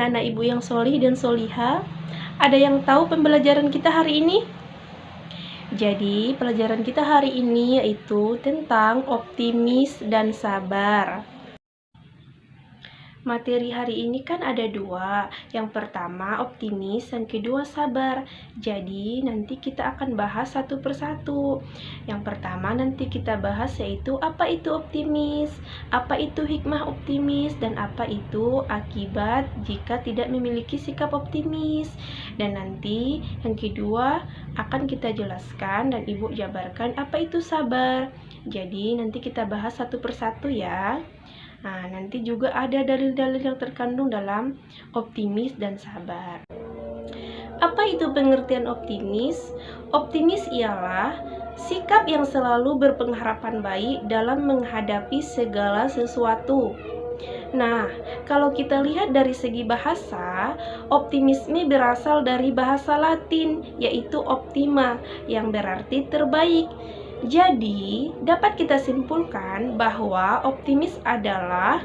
anak-anak ibu yang solih dan soliha? Ada yang tahu pembelajaran kita hari ini? Jadi, pelajaran kita hari ini yaitu tentang optimis dan sabar. Materi hari ini kan ada dua. Yang pertama optimis, yang kedua sabar. Jadi nanti kita akan bahas satu persatu. Yang pertama nanti kita bahas yaitu apa itu optimis, apa itu hikmah optimis, dan apa itu akibat jika tidak memiliki sikap optimis. Dan nanti yang kedua akan kita jelaskan dan ibu jabarkan apa itu sabar. Jadi nanti kita bahas satu persatu ya. Nah, nanti juga ada dalil-dalil yang terkandung dalam optimis dan sabar. Apa itu pengertian optimis? Optimis ialah sikap yang selalu berpengharapan baik dalam menghadapi segala sesuatu. Nah, kalau kita lihat dari segi bahasa, optimisme berasal dari bahasa Latin, yaitu optima, yang berarti terbaik. Jadi, dapat kita simpulkan bahwa optimis adalah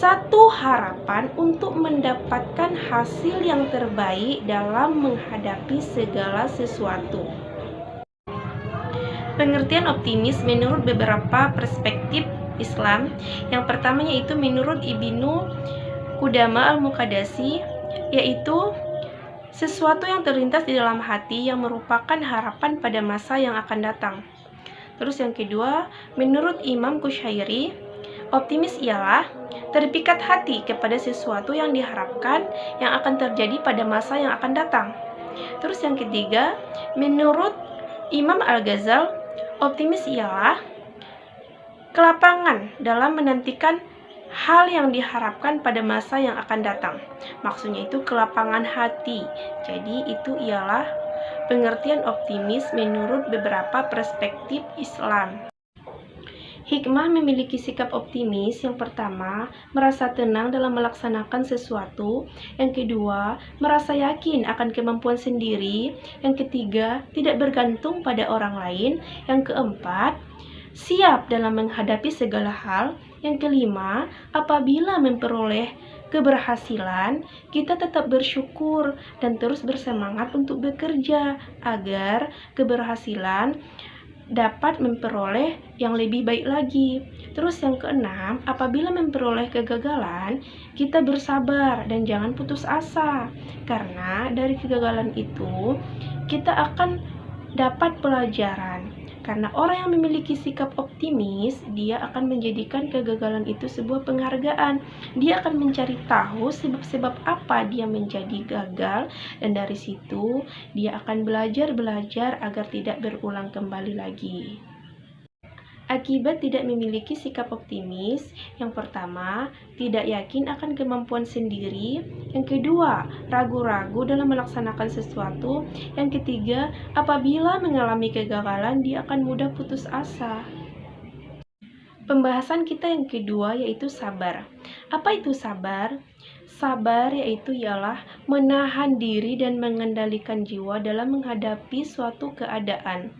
satu harapan untuk mendapatkan hasil yang terbaik dalam menghadapi segala sesuatu. Pengertian optimis menurut beberapa perspektif Islam. Yang pertama yaitu menurut Ibnu Qudama al-Muqaddasi, yaitu sesuatu yang terlintas di dalam hati yang merupakan harapan pada masa yang akan datang. Terus yang kedua, menurut Imam Qushairi, optimis ialah terpikat hati kepada sesuatu yang diharapkan yang akan terjadi pada masa yang akan datang. Terus yang ketiga, menurut Imam Al-Ghazali, optimis ialah kelapangan dalam menantikan hal yang diharapkan pada masa yang akan datang. Maksudnya itu kelapangan hati. Jadi itu ialah pengertian optimis menurut beberapa perspektif Islam. Hikmah memiliki sikap optimis. Yang pertama, merasa tenang dalam melaksanakan sesuatu. Yang kedua, merasa yakin akan kemampuan sendiri. Yang ketiga, tidak bergantung pada orang lain. Yang keempat, siap dalam menghadapi segala hal. Yang kelima, apabila memperoleh keberhasilan, kita tetap bersyukur dan terus bersemangat untuk bekerja agar keberhasilan dapat memperoleh yang lebih baik lagi. Terus yang keenam, apabila memperoleh kegagalan, kita bersabar dan jangan putus asa. Karena dari kegagalan itu, kita akan dapat pelajaran. Karena orang yang memiliki sikap optimis, dia akan menjadikan kegagalan itu sebuah penghargaan. Dia akan mencari tahu sebab-sebab apa dia menjadi gagal, dan dari situ dia akan belajar agar tidak berulang kembali lagi. Akibat tidak memiliki sikap optimis, yang pertama, tidak yakin akan kemampuan sendiri. Yang kedua, ragu-ragu dalam melaksanakan sesuatu. Yang ketiga, apabila mengalami kegagalan, dia akan mudah putus asa. Pembahasan kita yang kedua yaitu sabar. Apa itu sabar? Sabar yaitu ialah menahan diri dan mengendalikan jiwa dalam menghadapi suatu keadaan,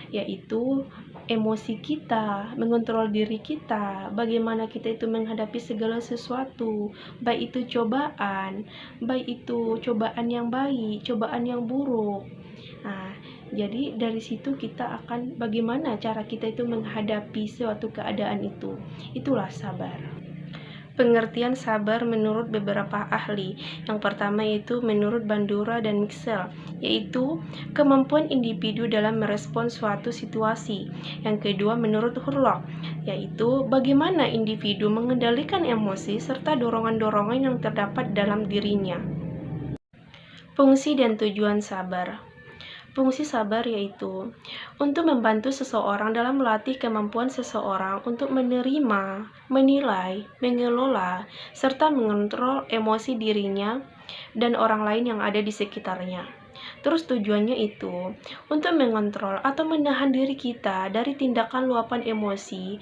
yaitu emosi kita, mengontrol diri kita, bagaimana kita itu menghadapi segala sesuatu, baik itu cobaan yang baik, cobaan yang buruk. Nah, jadi dari situ kita akan bagaimana cara kita itu menghadapi suatu keadaan itu. Itulah sabar. Pengertian sabar menurut beberapa ahli. Yang pertama yaitu menurut Bandura dan Mixel, yaitu kemampuan individu dalam merespon suatu situasi. Yang kedua menurut Hurlock, yaitu bagaimana individu mengendalikan emosi serta dorongan-dorongan yang terdapat dalam dirinya. Fungsi dan tujuan sabar. Fungsi sabar yaitu untuk membantu seseorang dalam melatih kemampuan seseorang untuk menerima, menilai, mengelola, serta mengontrol emosi dirinya dan orang lain yang ada di sekitarnya. Terus tujuannya itu untuk mengontrol atau menahan diri kita dari tindakan luapan emosi.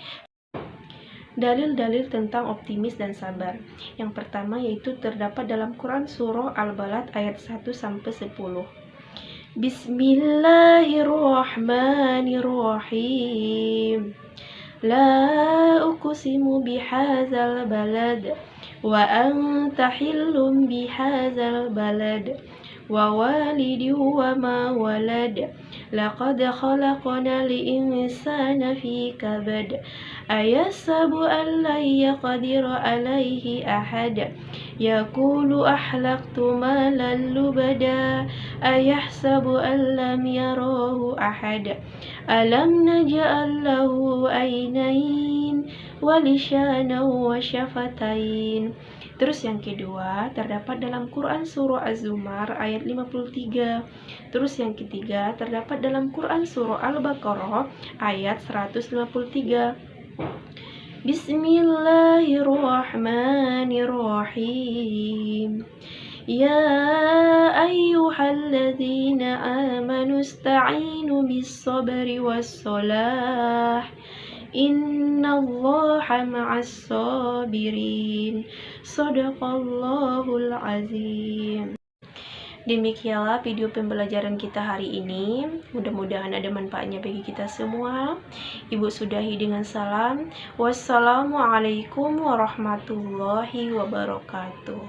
Dalil-dalil tentang optimis dan sabar. Yang pertama yaitu terdapat dalam Quran Surah Al-Balad ayat 1-10. Bismillahirrahmanirrahim. La uqsimu bihadzal balad وأنت حل بهذا البلد ووالد وما ولد لقد خلقنا الإنسان في كبد أيحسب أن لن يقدر عليه أحد يقول أحلقت مالا لبدا أيحسب أن لم يره أحد ألم نجعل له عينين ولسانا وشفتين. Terus yang kedua terdapat dalam Quran surah Az-Zumar ayat 53. Terus yang ketiga terdapat dalam Quran surah Al-Baqarah ayat 153. Bismillahirrahmanirrahim. Ya ayyuhalladzina amanu ista'inu bis-sabri was-salah innallaha ma'as sabirin. Shadaqallahul azim. Demikianlah video pembelajaran kita hari ini. Mudah-mudahan ada manfaatnya bagi kita semua. Ibu sudahi dengan salam. Wassalamualaikum warahmatullahi wabarakatuh.